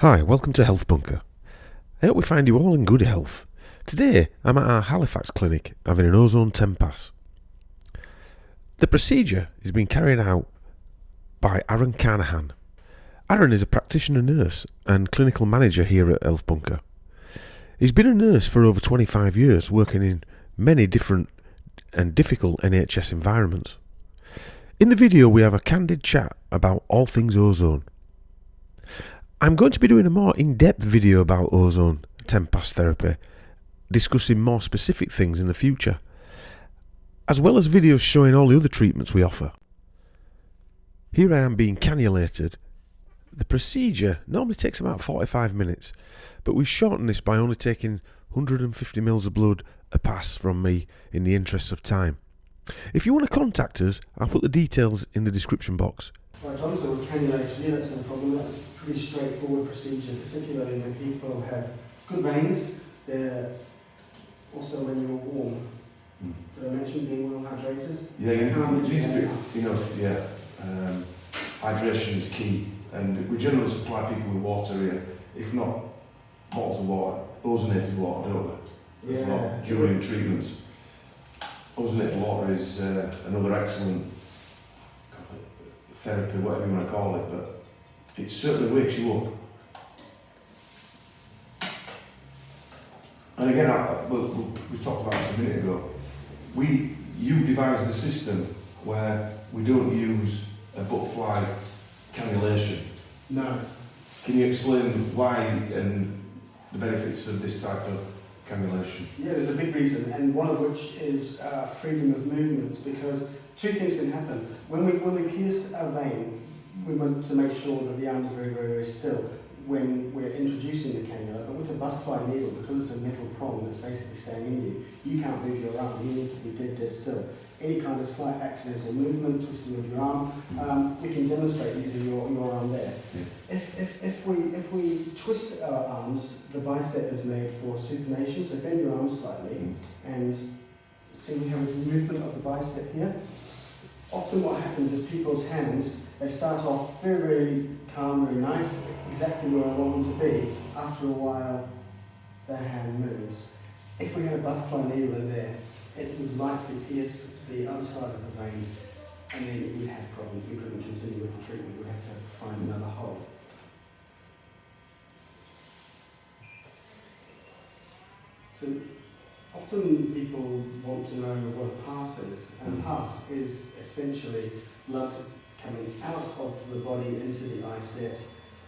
Hi, welcome to Health Bunker. I hope we find you all in good health. Today, I'm at our Halifax clinic having an Ozone 10 pass. The procedure is being carried out by Aaron Carnahan. Aaron is a practitioner nurse and clinical manager here at Health Bunker. He's been a nurse for over 25 years, working in many different and difficult NHS environments. In the video, we have a candid chat about all things ozone. I'm going to be doing a more in-depth video about ozone 10 pass therapy, discussing more specific things in the future, as well as videos showing all the other treatments we offer. Here I am being cannulated. The procedure normally takes about 45 minutes, but we've shortened this by only taking 150 ml of blood a pass from me in the interests of time. If you want to contact us, I'll put the details in the description box. Right, John, so with cannulation, yeah, that's no problem. That's a pretty straightforward procedure, particularly when people have good veins. They're also when you're warm. Did I mention being well hydrated? Yeah, you need to be enough, yeah. Hydration is key, and we generally supply people with water here. If not, bottles of water, ozonated water, don't we? If not, during treatments. Ozonated water is another excellent therapy, whatever you want to call it, but it certainly wakes you up. And again, we talked about this a minute ago. You devised a system where we don't use a butterfly cannulation. No. Can you explain why and the benefits of this type of cannulation? Yeah, there's a big reason, and one of which is freedom of movement, because two things can happen. When we pierce a vein, we want to make sure that the arm is very, very, very still when we're introducing the cannula, but with a butterfly needle, because it's a metal prong that's basically staying in you, you can't move your arm, you need to be dead, dead still. Any kind of slight accidental movement, twisting of your arm, we can demonstrate using your arm there. Yeah. If we twist our arms, the bicep is made for supination, so bend your arm slightly, and see we have a movement of the bicep here. Often what happens is people's hands, they start off very, very calm, very nice, exactly where I want them to be. After a while, their hand moves. If we had a butterfly needle in there, it would likely pierce the other side of the vein, and then we'd have problems. We couldn't continue with the treatment. We'd have to find another hole. So often people want to know what a pass is, and a pass is essentially blood coming out of the body into the eye set,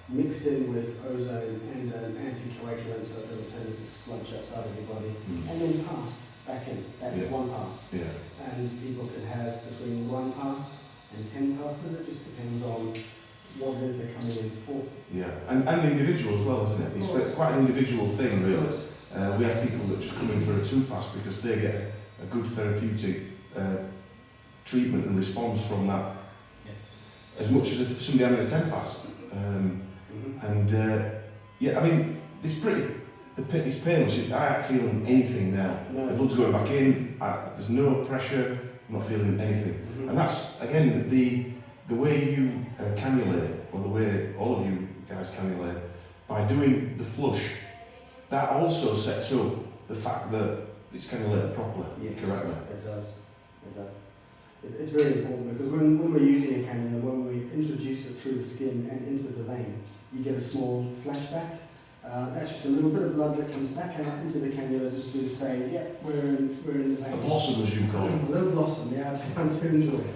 mixed in with ozone and an anticoagulant so it doesn't turn into sludge outside of your body, and then passed back in. That's one pass. Yeah. And people can have between 1 pass and 10 passes. It just depends on what it is they're coming in for. Yeah, and the individual as well, isn't it? It's quite an individual thing, really. We have people that just come in for a 2-pass because they get a good therapeutic treatment and response from that, as much as somebody having a 10-pass. Yeah, I mean, it's painless. I ain't feeling anything now. No. The blood's going back in. There's no pressure. I'm not feeling anything. And that's again the way you cannulate, or the way all of you guys cannulate, by doing the flush. That also sets up the fact that it's cannulated properly, correctly. It does. It does. It's very important because when we're using a cannula, when we introduce it through the skin and into the vein, you get a small flashback. That's just a little bit of blood that comes back out into the cannula just to say, yeah, we're in the vein. A blossom, as you call it. A little blossom, yeah, I'm too enjoy it.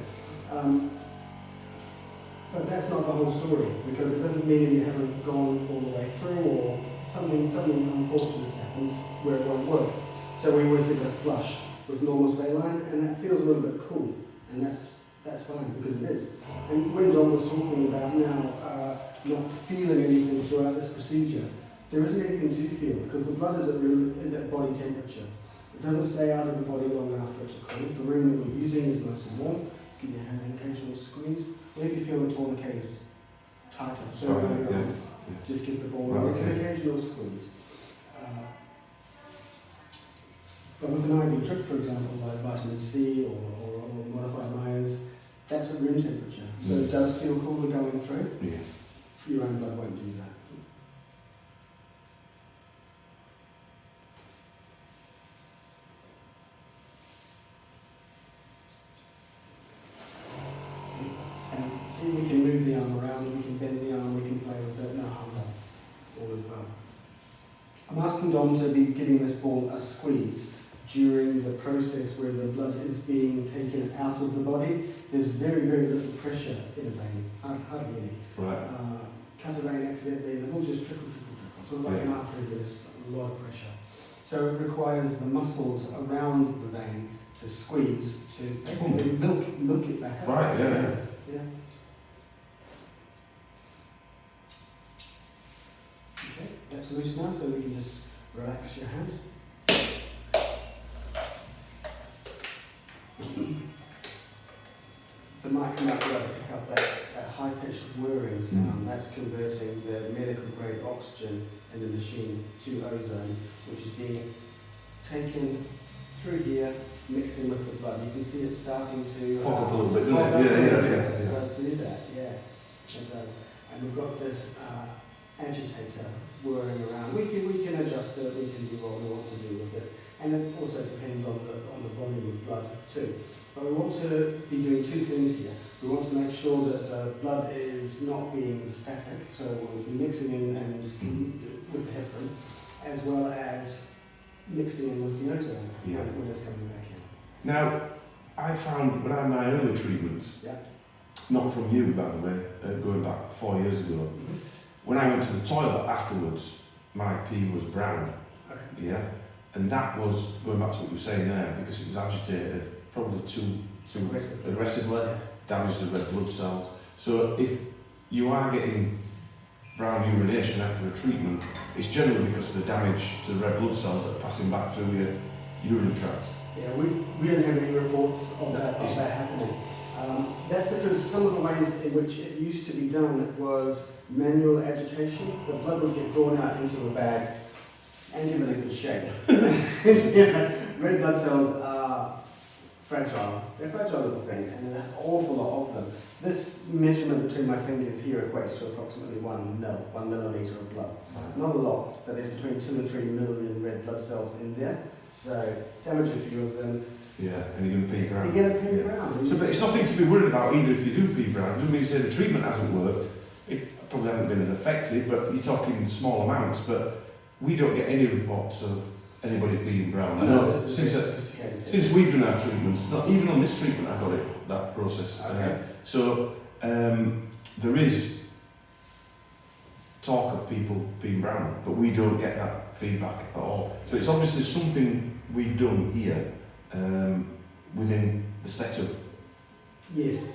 But that's not the whole story, because it doesn't mean that you haven't gone all the way through, or something unfortunate's happened where it won't work. So we always give it a flush with normal saline, and that feels a little bit cool, and that's fine, because it is. And when Don was talking about now not feeling anything throughout this procedure, there isn't anything to feel, because the blood is at body temperature. It doesn't stay out of the body long enough for it to cool. The room that we're using is nice and warm. Just give your hand an occasional squeeze. Or if you feel the tourniquets tighter, just give the ball an occasional squeeze. But with an IV drip, for example, like vitamin C or modified Myers, that's at room temperature. So it does feel cooler going through. Yeah. Your own blood won't do that. asking Dom to be giving this ball a squeeze during the process where the blood is being taken out of the body. There's very, very little pressure in a vein, hardly any. Right. Cut a vein accidentally, and it will just trickle, sort of like an artery where there's a lot of pressure. So it requires the muscles around the vein to squeeze, to basically milk it back up. Right, yeah. Okay, that's loose now, so we can just relax your hand. The mic can pick up that high-pitched whirring sound. That's converting the medical-grade oxygen in the machine to ozone, which is being taken through here, mixing with the blood. You can see it starting to fog up a little bit, fog doesn't it? up a little bit. Yeah. It does do that, yeah. It does. And we've got this agitator whirring around. We can adjust it, we can do what we want to do with it. And it also depends on the volume of blood too. But we want to be doing two things here. We want to make sure that the blood is not being static, so we'll be mixing in and with the heparin, as well as mixing in with the ozone when it's coming back in. Now, I found when I had my early treatments, not from you by the way, going back 4 years ago, when I went to the toilet afterwards, my pee was brown. Okay. Yeah, and that was going back to what you were saying there, because it was agitated, probably too aggressively, damaged the red blood cells. So if you are getting brown urination after a treatment, it's generally because of the damage to the red blood cells that are passing back through your urinary tract. Yeah, we don't have any reports of that happening. That's because some of the ways in which it used to be done was manual agitation. The blood would get drawn out into a bag and given a good shape. Red blood cells are fragile. They're fragile little things, and there's an awful lot of them. This measurement between my fingers here equates to approximately 1 milliliter of blood. Not a lot, but there's between 2 and 3 million red blood cells in there. So damage a few of them. Yeah, and you're going to pee brown. You're going to pee brown. So, but it's nothing to be worried about either if you do pee brown. It doesn't mean to say the treatment hasn't worked. It probably hasn't been as effective, but you're talking small amounts. But we don't get any reports of anybody peeing brown. I know since we've done our treatments, not even on this treatment I got it, that process. Okay. So there is talk of people peeing brown, but we don't get that feedback at all. So it's obviously something we've done here within the setup. Yes,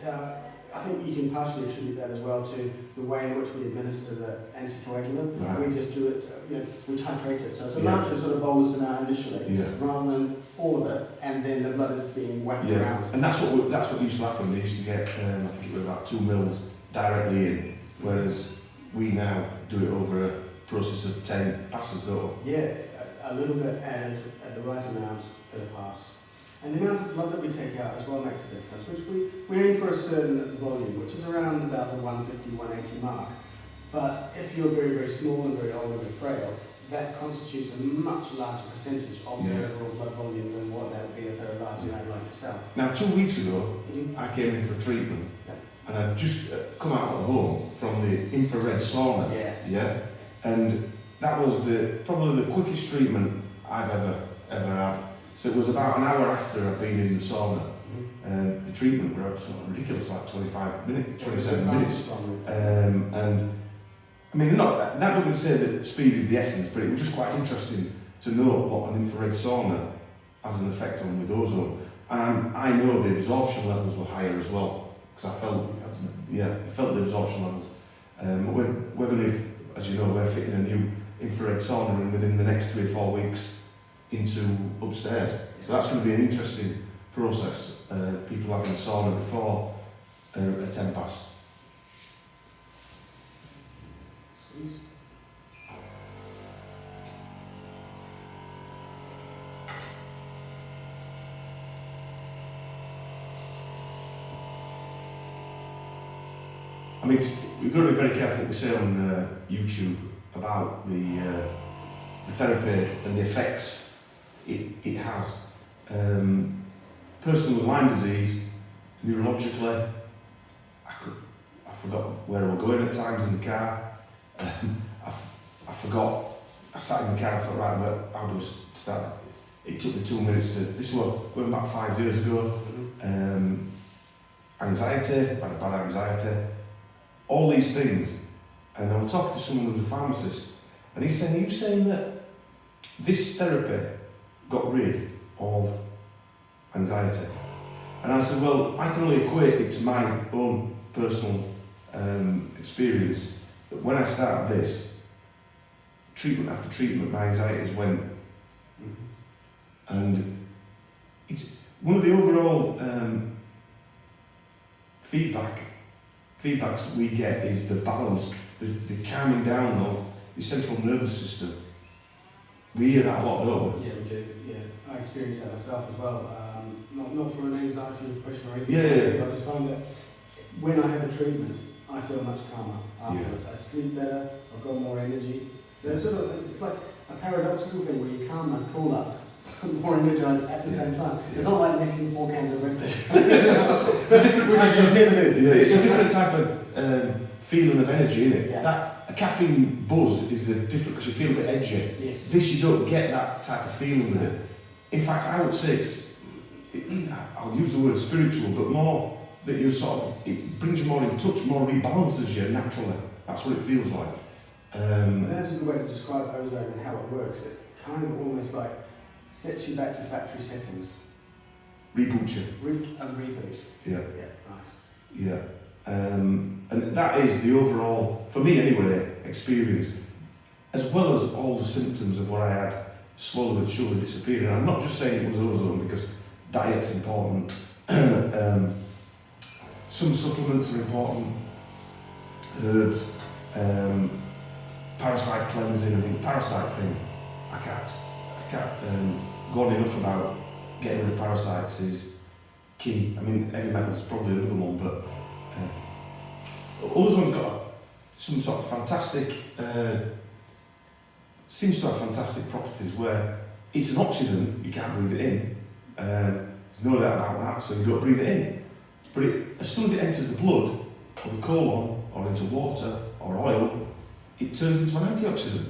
I think you can partially attribute that as well to the way in which we administer the anticoagulant. Right. We just do it, we titrate it. So it's a larger sort of bolus amount initially, rather than all of it, and then the blood is being whacked around. And that's what used to happen. They used to get, I think it was about 2 mils directly in, whereas we now do it over a process of 10 passes though. Yeah, a little bit added at the right amount per pass. And the amount of blood that we take out as well makes a difference, which we aim for a certain volume, which is around about the 150, 180 mark. But if you're very, very small and very old and very frail, that constitutes a much larger percentage of the overall blood volume than what that would be if they're a large man like yourself. Now, 2 weeks ago, I came in for treatment, and I'd just come out of home from the infrared sauna. And that was probably the quickest treatment I've ever had. So it was about an hour after I'd been in the sauna, and the treatment was ridiculous, like 27 minutes. And I mean, that doesn't say that speed is the essence, but it was just quite interesting to know what an infrared sauna has an effect on with ozone. And I know the absorption levels were higher as well, because I felt the absorption levels. We're going to, as you know, we're fitting a new infrared sauna in within the next 3 or 4 weeks into upstairs. So that's going to be an interesting process. People having a sauna before a 10 pass. I mean, we've got to be very careful what we say on YouTube about the therapy and the effects it has. Person with Lyme disease, neurologically, I forgot where we were going at times in the car. I forgot I sat in the car, I thought, right, well, how do I start? It took me 2 minutes to, this was going back 5 years ago. Anxiety, I had bad anxiety, all these things. And I was talking to someone who's a pharmacist, and he was saying that this therapy got rid of anxiety. And I said, well, I can only equate it to my own personal experience, that when I started this, treatment after treatment, my anxieties went. And it's one of the overall feedbacks we get is the balance, the calming down of the central nervous system. We hear that a lot, don't we? Yeah, we do. Yeah, I experience that myself as well. Not for an anxiety or depression or anything. Yeah. I just find that when I have a treatment, I feel much calmer afterwards. I sleep better. I've got more energy. It's like a paradoxical thing where you calm and cool up, more energized at the same time. It's not like making 4 cans of Red Bull. It's a different type of feeling of energy, isn't it? Yeah. A caffeine buzz is different because you feel a bit edgy. Yes. This, you don't get that type of feeling with it. In fact, I would say I'll use the word spiritual, but more that you it brings you more in touch, more rebalances you naturally. That's what it feels like. And that's a good way to describe ozone and how it works. It kind of almost like sets you back to factory settings. Reboots you. Reboot. Yeah. Yeah, nice. Yeah. And that is the overall, for me anyway, experience, as well as all the symptoms of what I had slowly but surely disappearing. And I'm not just saying it was ozone, because diet's important, some supplements are important, herbs, parasite cleansing. I mean, parasite thing, I can't go on enough about getting rid of parasites is key. I mean, heavy metal's probably another one, but ozone's got some sort of fantastic, seems to have fantastic properties where it's an oxidant, you can't breathe it in. There's no doubt about that, so you don't breathe it in. But as soon as it enters the blood, or the colon, or into water, or oil, it turns into an antioxidant.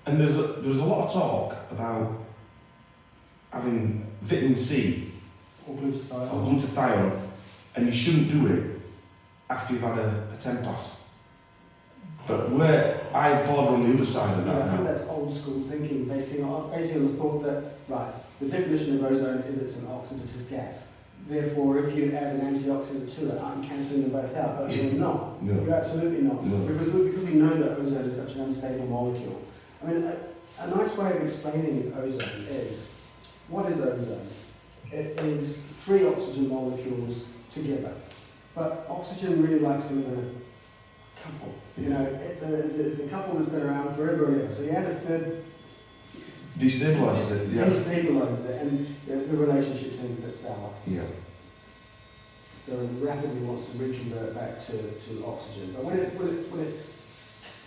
And there's a lot of talk about having vitamin C Or glutathione. or glutathione, and you shouldn't do it after you've had a TEMPAS. But where I border on the other side of that I think now. that's old school thinking, based on the thought that, right, the definition of ozone is it's an oxidative gas. Therefore, if you add an antioxidant to it, I'm cancelling them both out. But you're not. No. You're absolutely not. No. Because we know that ozone is such an unstable molecule. I mean, a nice way of explaining ozone is, what is ozone? It is 3 oxygen molecules together. But oxygen really likes to live in a couple. You know, it's a couple that's been around forever and ever. So you add a third, Destabilises it, yeah. destabilises it, and the relationship turns a bit sour. Yeah. So it rapidly wants to reconvert back to oxygen. But when it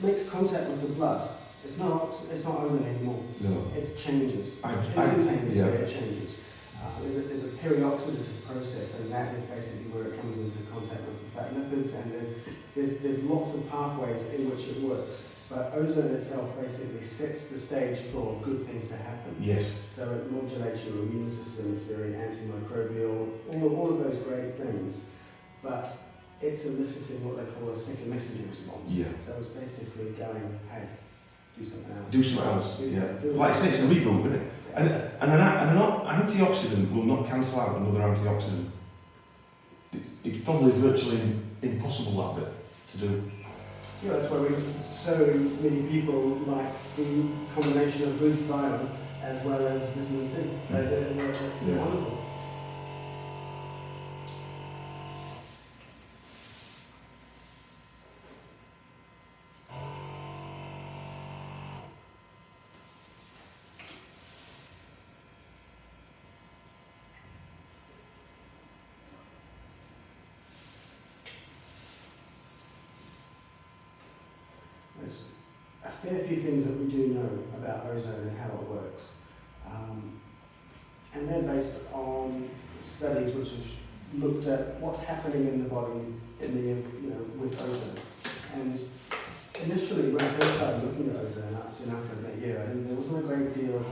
makes contact with the blood, it's not ozone anymore. No. It changes. Instantaneously, it changes. There's a perioxidative process, and that is basically where it comes into contact with the fat lipids, and there's lots of pathways in which it works. But ozone itself basically sets the stage for good things to happen. Yes. So it modulates your immune system, it's very antimicrobial, all of those great things. But it's eliciting what they call a second messenger response. Yeah. So it's basically going, hey, do something else. Do something else, Do yeah. something- Like I say, it's a reboot, isn't it? And an antioxidant will not cancel out another antioxidant. It's probably virtually impossible, that bit, to do. Yeah, that's why so many people like the combination of glutathione as well as vitamin C. They're wonderful. There's a fair few things that we do know about ozone and how it works. And they're based on studies which have looked at what's happening in the body with ozone. And initially, when I first started looking working at Ozone up soon after that year, and there wasn't a great deal of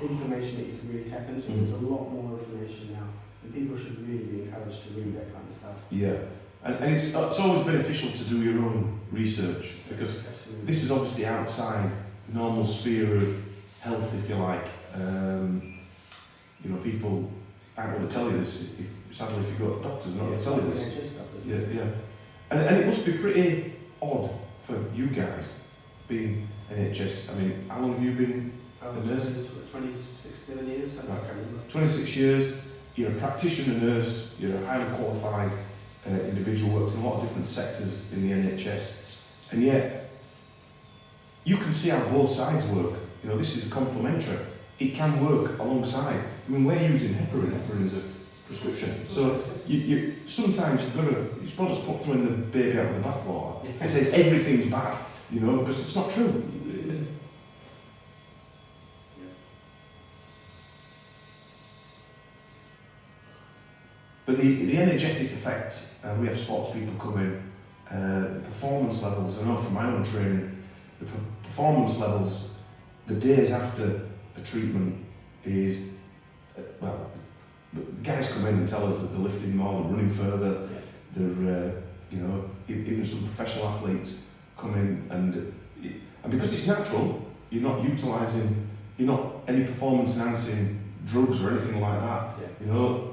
information that you could really tap into. There's a lot more information now, and people should really be encouraged to read that kind of stuff. Yeah, and it's always beneficial to do your own research, because Absolutely. this is obviously outside the normal sphere of health, if you like. You know, people aren't going to tell you this. Sadly, if you go to doctors, not going to tell you this. NHS stuff, isn't Yeah, it? yeah. And it must be pretty odd for you guys being NHS. I mean, how long have you been? Oh, A nurse? 26, 7 years, something like that. 26 years. You're a practitioner nurse. You're a highly qualified individual. Worked in a lot of different sectors in the NHS, and yet you can see how both sides work. You know, this is complementary. It can work alongside. I mean, we're using heparin. Heparin is a prescription. So you sometimes you've got to, you're supposed to put throwing the baby out with the bathwater and say everything's bad, you know, because it's not true. But the energetic effect, we have sports people come in, the performance levels, I know from my own training, the performance levels, the days after a treatment is, well, the guys come in and tell us that they're lifting more, they're running further, they're, you know, even some professional athletes come in and because it's natural, you're not utilising, you're not any performance enhancing drugs or anything like that, you know.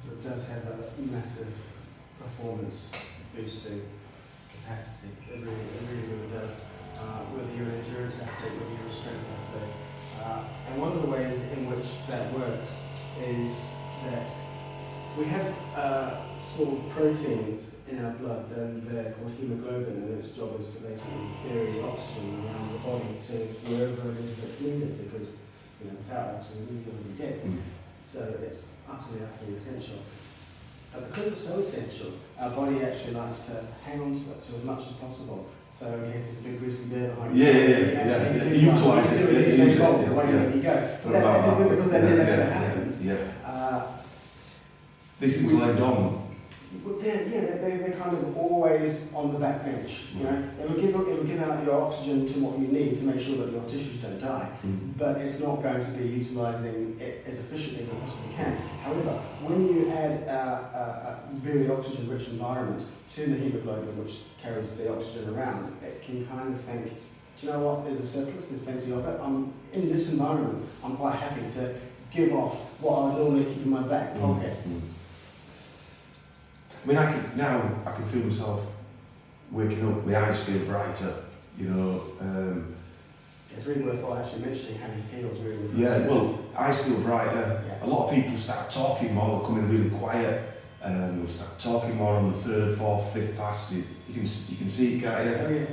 So it does have a massive performance boosting capacity. It really does. Whether you're an endurance athlete, whether you're a strength athlete. And one of the ways in which that works is that we have small proteins in our blood, and they're called hemoglobin, and its job is to basically ferry oxygen around the body to wherever it is that's needed, because without oxygen you're going to be dead. So it's utterly essential. Because it's so essential, our body actually likes to hang on to it to as much as possible. So in case there's a big grizzly bear behind you, you utilise it. Away you go. But because that never happens. These things are laid on. They're kind of always on the back bench. You know, it'll give out your oxygen to what you need to make sure that your tissues don't die. But it's not going to be utilising it as efficiently as it possibly can. However, when you add a very oxygen-rich environment to the hemoglobin, which carries the oxygen around, it can kind of think, do you know what? There's a surplus. There's plenty of it. I'm in this environment. I'm quite happy to give off what I normally keep in my back pocket. I mean, I can feel myself waking up, my eyes feel brighter, you know. It's really worthwhile actually mentioning how you feel during the Yeah, process. well, eyes feel brighter. A lot of people start talking more, they'll come in really quiet, they'll start talking more on the third, fourth, fifth pass. You can see it, can't you?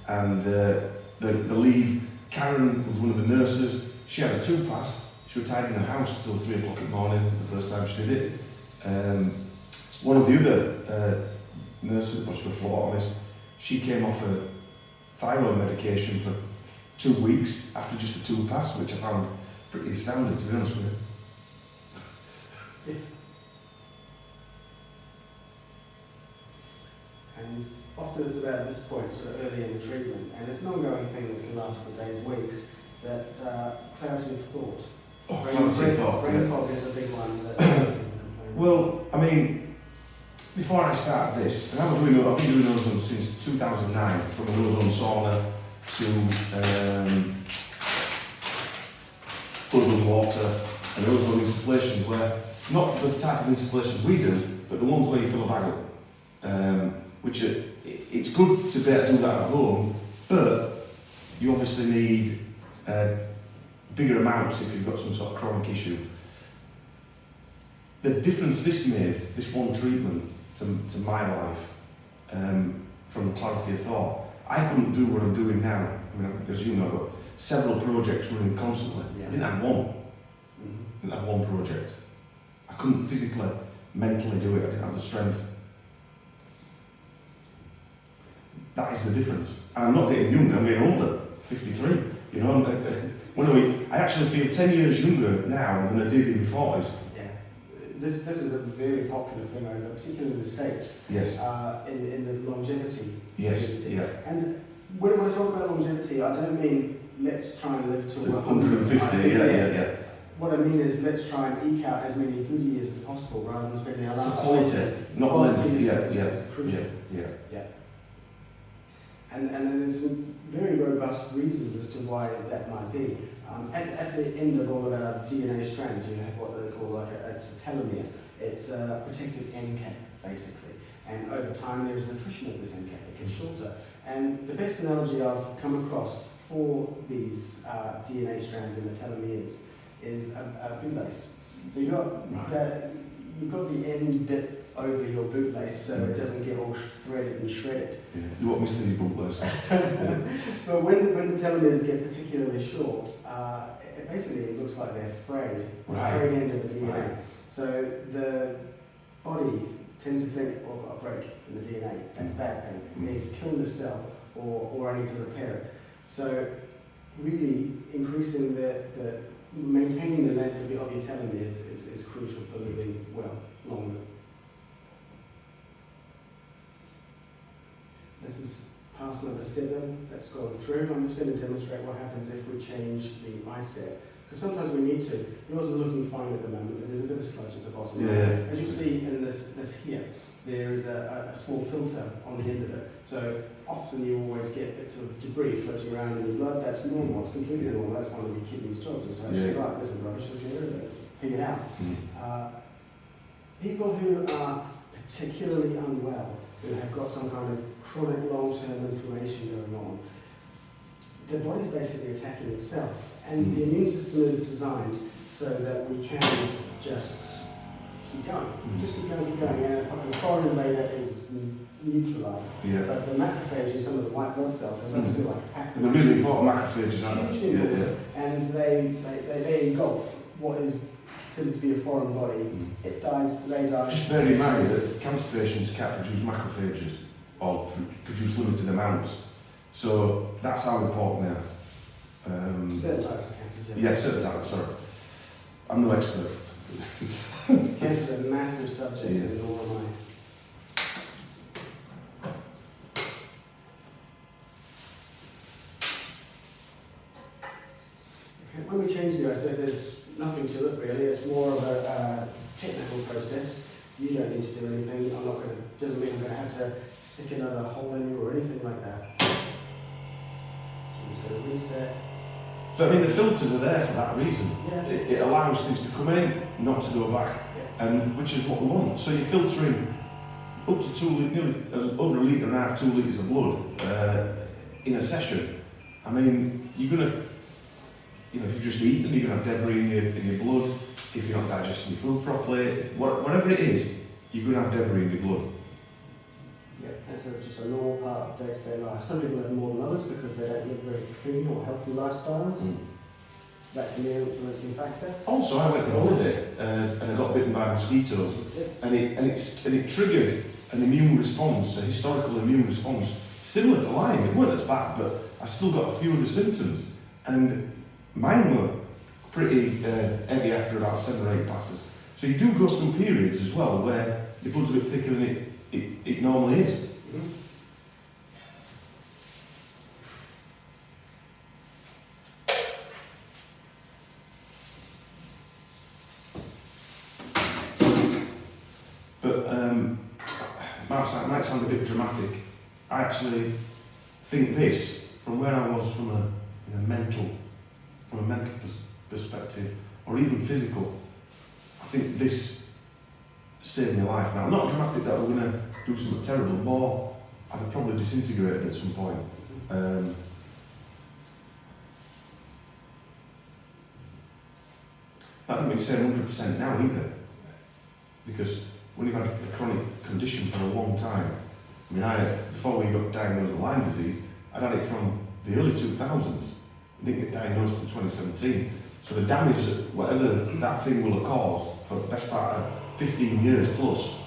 And they leave. Karen was one of the nurses, she had a 2-pass, she was tidying her house until 3 o'clock in the morning, the first time she did it. One of the other nurses, which was a phlebotomist, she came off a thyroid medication for 2 weeks after just a 2-pass, which I found pretty astounding, to be honest with you. And often it's about this point, sort of early in the treatment, and it's an ongoing thing that can last for days, weeks, that clarity of thought. Brain fog is a big one that people complain about. Well, I mean, before I started this, and I've been doing ozone since 2009, from an ozone sauna to ozone water and ozone insufflations, where not the type of insufflations we do, but the ones where you fill a bag up, which it's good to be able to do that at home, but you obviously need bigger amounts if you've got some sort of chronic issue. The difference this made, this one treatment, to my life, from the clarity of thought. I couldn't do what I'm doing now. I mean, as you know, I've got several projects running constantly. I didn't have one. I didn't have one project. I couldn't physically, mentally do it. I didn't have the strength. that is the difference. And I'm not getting younger, I'm getting older, 53. You know, I actually feel 10 years younger now than I did in my 40s. Yeah. This is a very popular thing over, particularly in the States. Yes. In the longevity. Yes. community. Yeah. And when I talk about longevity, I don't mean let's try and live to 150. Yeah. What I mean is let's try and eke out as many good years as possible rather than spending our It's the lives. quality, not Quality length. is Yeah. crucial. Yeah. And there's some very robust reasons as to why that might be. At the end of all of our DNA strands, you have what they call like it's a telomere. It's a protective end cap, basically. And over time, there's an attrition of this end cap. It gets shorter. And the best analogy I've come across for these DNA strands in the telomeres is a bootlace. So you've got the end bit over your bootlace so it doesn't get all threaded and shredded. Yeah. You want me to see bootlace? But when the telomeres get particularly short, it looks like they're frayed, the frayed end of the DNA. Right. So the body tends to think, oh, I've got a break in the DNA, that's a bad thing. It needs to kill the cell or I need to repair it. So really increasing maintaining the length of your telomeres is crucial for living well, longer. This is pass number 7 that's gone through. I'm just going to demonstrate what happens if we change the ISET. Because sometimes we need to. Yours are looking fine at the moment, but there's a bit of sludge at the bottom. Yeah. As you see in this here, there is a small filter on the end of it. So often you always get bits of debris floating around in the blood. That's normal. It's completely normal. That's one of your kidney's jobs. It's actually right, this is rubbish. Let's get rid of it. Pick it out. People who are particularly unwell, who have got some kind of chronic long-term inflammation going on, the body's basically attacking itself. And the immune system is designed so that we can just keep going. Just keep going. And the foreign invader is neutralised. Yeah. But the macrophages, some of the white blood cells, they're sort of like a pack. And they're really important macrophages, aren't they? Hugely important. And they engulf what is considered to be a foreign body. It dies, they die. Just bear in mind that cancer patients can't produce macrophages or produce limited amounts. So that's how important they are. Certain types of cancers, Yeah, certain types, sorry. I'm no expert. Cancer is a massive subject in all of mine. Okay, when we change the ISO, there's nothing to it really. It's more of a technical process. You don't need to do anything. Doesn't mean I'm going to have to stick another hole in you or anything like that. So I'm just going to reset. So I mean, the filters are there for that reason. Yeah. It allows things to come in, not to go back, and which is what we want. So you're filtering up to nearly over 1.5 litres, 2 litres of blood in a session. I mean, you're gonna, if you just eat them, you're gonna have debris in your blood. If you're not digesting your food properly, whatever it is, you're gonna have debris in your blood. Yeah, that's just a normal part of day-to-day life. Some people have more than others because they don't live very clean or healthy lifestyles. That can be an influencing factor. Also, I went on holiday and I got bitten by mosquitoes, and it triggered an immune response, a historical immune response, similar to Lyme. It weren't as bad, but I still got a few of the symptoms, and mine were pretty heavy after about 7 or 8 passes. So you do go through periods as well where your blood's a bit thicker than it normally is. But might sound a bit dramatic. I actually think this, from where I was from a mental perspective, or even physical, I think this saved my life. Now, not dramatic that we're going to do something terrible, more I'd have probably disintegrated at some point. That doesn't mean saying 100% now either, because when you've had a chronic condition for a long time, I mean, before we got diagnosed with Lyme disease, I'd had it from the early 2000s. I didn't get diagnosed until 2017. So the damage that whatever that thing will have caused for the best part of 15 years plus,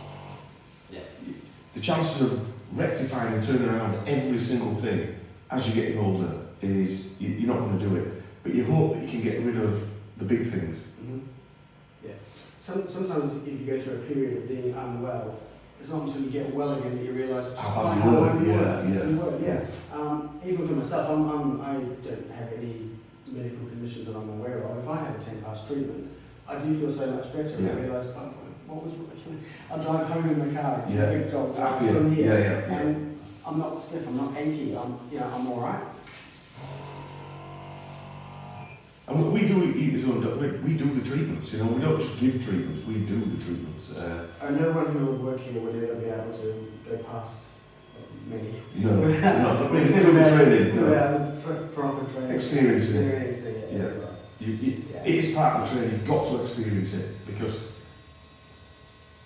the chances of rectifying and turning around every single thing as you're getting older is, you're not going to do it. But you hope that you can get rid of the big things. Mm-hmm. Yeah. Sometimes if you go through a period of being unwell, it's not until you get well again that you realise How you work. Yeah. Even for myself, I don't have any medical conditions that I'm aware of. If I have a 10-pass treatment, I do feel so much better. Yeah. I realise, oh, what was I drive home in the car. It's Yeah. a big dog drive Happier. from here, Yeah. and I'm not stiff. I'm not achy. I'm all right. And we do we do the treatments, you know, we don't just give treatments, we do the treatments. No one who would work here would ever be able to go past me. No, through the training, no. Without proper training. Experiencing it. it. Yeah. Right. Yeah. It is part of the training, you've got to experience it, because,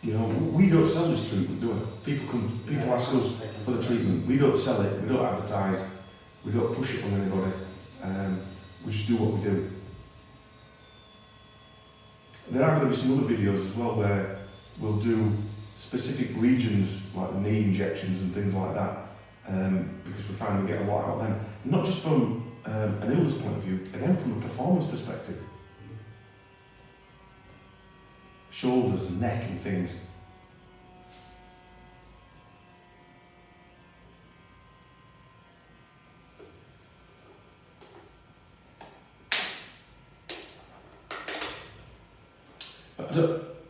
you know, we don't sell this treatment, do we? People ask us for the treatment, we don't sell it, we don't advertise, we don't push it on anybody, we just do what we do. There are going to be some other videos as well where we'll do specific regions, like the knee injections and things like that, because we find we get a lot out of them. Not just from an illness point of view, again from a performance perspective. Shoulders and neck and things.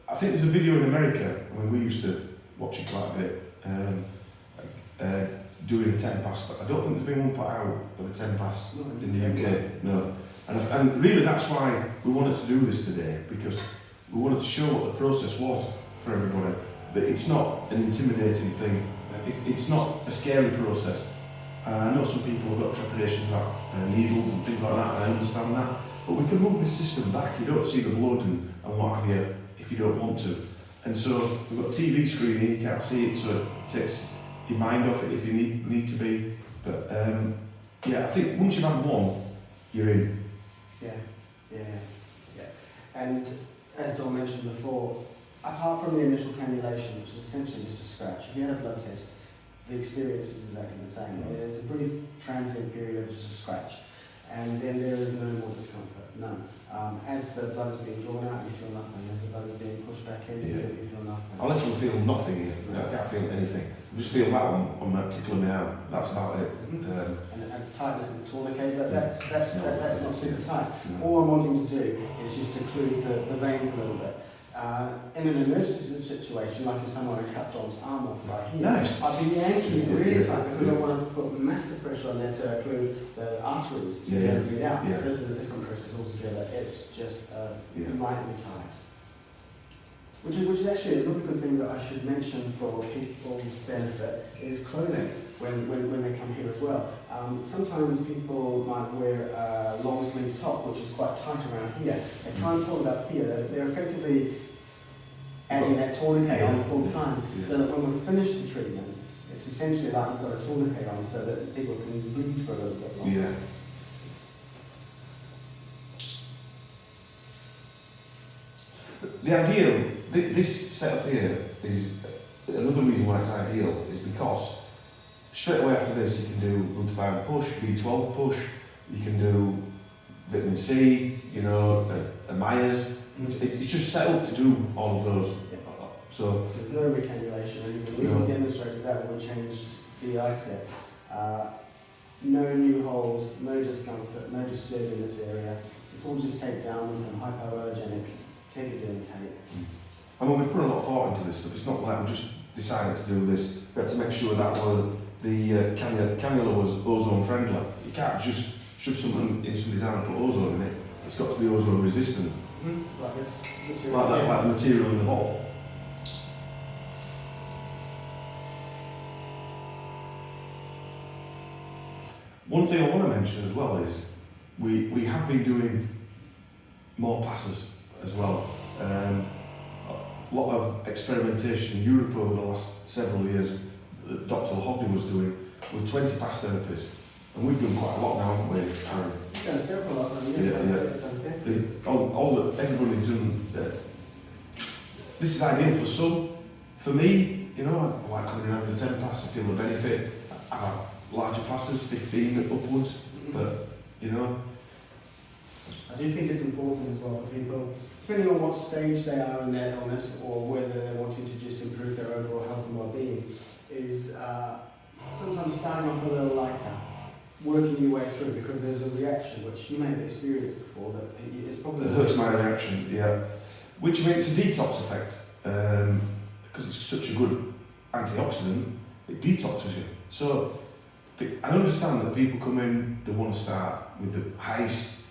I think there's a video in America, I mean we used to watch it quite a bit, doing a 10 pass, but I don't think there's been one put out of a 10 pass in the UK, no. And really that's why we wanted to do this today, because we wanted to show what the process was for everybody, that it's not an intimidating thing, it's not a scary process. I know some people have got trepidations about needles and things like that, and I understand that, but we can move this system back. You don't see the blood and what have you if you don't want to. And so we've got a TV screen here, you can't see it, so it takes your mind off it if you need to be. But yeah, I think once you've had one, you're in. Yeah. And as Don mentioned before, apart from the initial cannulation, which is essentially just a scratch, if you had a blood test, the experience is exactly the same. It's a brief transient period of just a scratch, and then there is no more discomfort, none. As the blood is being drawn out, you feel nothing. As the blood is being pushed back in, you feel nothing. I literally feel nothing here. I can't feel anything. I just feel that on that tickling me out. That's about it. And tightness of the tourniquet, but that's not super tight. All I'm wanting to do is just occlude the veins a little bit. In an emergency situation, like if someone had cut Don's arm off right here, I'd be yanking really tight because I want to put massive pressure on there to occlude the arteries to get it out. This is a different process altogether. It's just lightly tight. Which is actually another good thing that I should mention for people's benefit is clothing when they come here as well. Sometimes people might wear a long sleeve top which is quite tight around here. They try and pull it up here. They're effectively adding that tourniquet on full time, so that when we finish the treatment, it's essentially like you've got a tourniquet on so that people can bleed for a little bit longer. Yeah. The ideal, this setup here is another reason why it's ideal is because straight away after this you can do glutathione push, B12 push, you can do vitamin C, you know, Myers. It's just set up to do all of those. So there's no recannulation or anything. We demonstrated that when we changed the eye set. No new holes, no discomfort, no disturb in this area. It's all just taped down with some hypoallergenic tape. I mean, we put a lot of thought into this stuff. It's not like we just decided to do this. We had to make sure that the cannula was ozone friendly. You can't just shove something in somebody's arm and put ozone in it. It's got to be ozone resistant. Like this material. Like the material in the bottle. One thing I want to mention as well is we have been doing more passes as well. A lot of experimentation in Europe over the last several years that Dr. Hogney was doing with 20 pass therapies. And we've done quite a lot now, haven't we? You've done several of them, everybody's done. This is ideal for some. For me, you know, I like coming in over the 10 pass, I feel the benefit. I have larger passes, 15 upwards, but, you know. I do think it's important as well for people, depending on what stage they are in their illness or whether they're wanting to just improve their overall health and well-being, is sometimes starting off a little lighter, working your way through, because there's a reaction which you may have experienced before that it's probably... It hurts my reaction, yeah. Which makes a detox effect, because it's such a good antioxidant, it detoxes you. So I understand that people come in, they want to start with the highest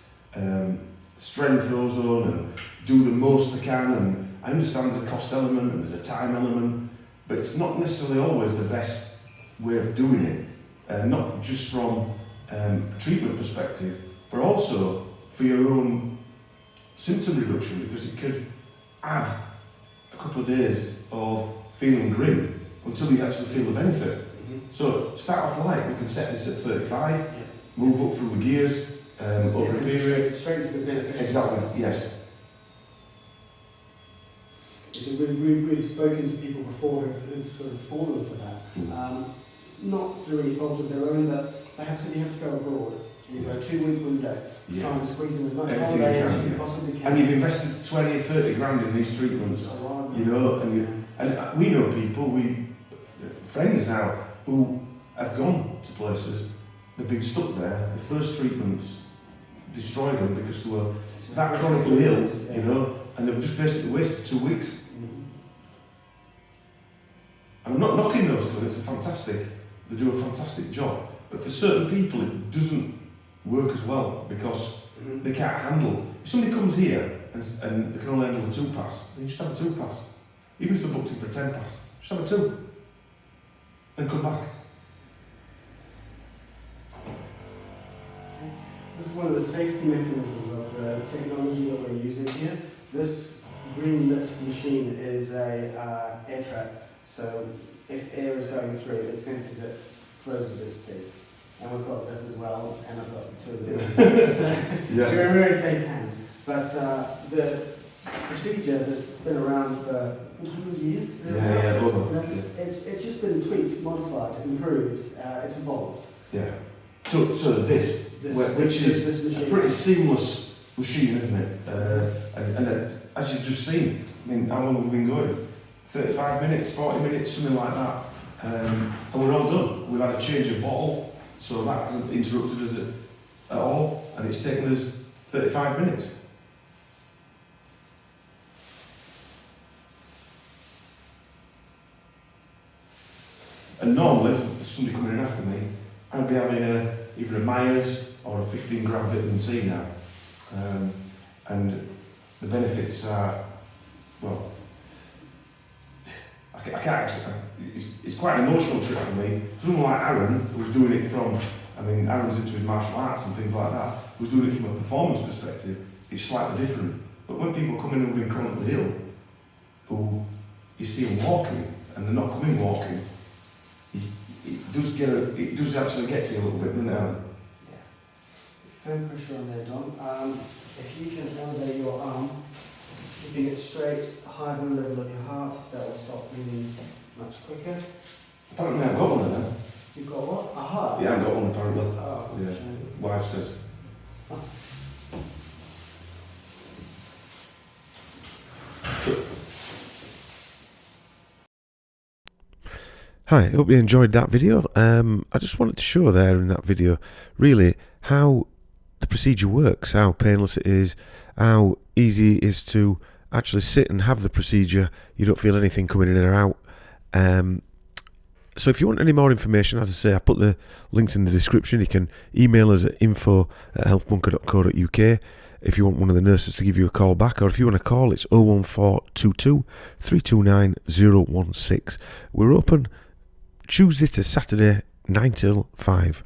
strength ozone and do the most they can, and I understand there's a cost element and there's a time element, but it's not necessarily always the best way of doing it, not just from a treatment perspective, but also for your own symptom reduction, because it could add a couple of days of feeling grim until you actually feel the benefit. So start off light, we can set this at 35, move up through the gears over a period. Straight to the beneficial. Exactly, yes. Because we've spoken to people before who've sort of fallen for that. Not through any fault of their own, but they absolutely have to go abroad. You've got a 2-week window. Try and squeeze in as much holiday as you possibly can. And you've invested 20 or 30 grand in these treatments, you know, and we know people, friends now, who have gone to places, they've been stuck there, the first treatments destroyed them because they were that chronically ill, you know, and they've just basically wasted 2 weeks. And I'm not knocking those clinics, they're fantastic, they do a fantastic job, but for certain people it doesn't work as well because they can't handle. If somebody comes here and they can only handle a 2 pass, then you just have a 2 pass. Even if they're booked in for a 10 pass, just have a 2. Then come back. This is one of the safety mechanisms of the technology that we're using here. This green lit machine is a air trap, so if air is going through, it senses it, closes its teeth. And we've got this as well, and I've got the 2 of these. Yeah. You're in very safe hands. But the procedure that's been around for 100 years. It's just been tweaked, modified, improved. It's evolved. Yeah. So this which is a pretty seamless machine, isn't it? And as you've just seen, I mean, how long have we been going? 35 minutes, 40 minutes, something like that. And we're all done. We've had a change of bottle, so that hasn't interrupted us at all, and it's taken us 35 minutes. And normally, if somebody coming in after me, I'd be having either a Myers or a 15 gram vitamin C now. And the benefits are, well, I can't actually, it's quite an emotional trip for me. Someone like Aaron, who was doing it from, I mean, Aaron's into his martial arts and things like that, who's doing it from a performance perspective, it's slightly different. But when people come in who've been chronically ill, who you see them walking, and they're not coming walking, it does actually get to you a little bit, doesn't it, Aaron? Yeah. Firm pressure on there, Don. If you can elevate your arm, keeping it straight, higher than the level of your heart, that will stop bleeding much quicker. Apparently I've got one of them. You've got what? A heart? Yeah, I've got one apparently. Oh, yeah. Wife says. Hi, I hope you enjoyed that video. I just wanted to show there in that video really how the procedure works, how painless it is, how easy it is to actually sit and have the procedure. You don't feel anything coming in or out. So if you want any more information, as I say, I put the links in the description. You can email us at info@healthbunker.co.uk if you want one of the nurses to give you a call back, or if you want to call, it's 01422 329 016. We're open Tuesday to Saturday, 9 till 5.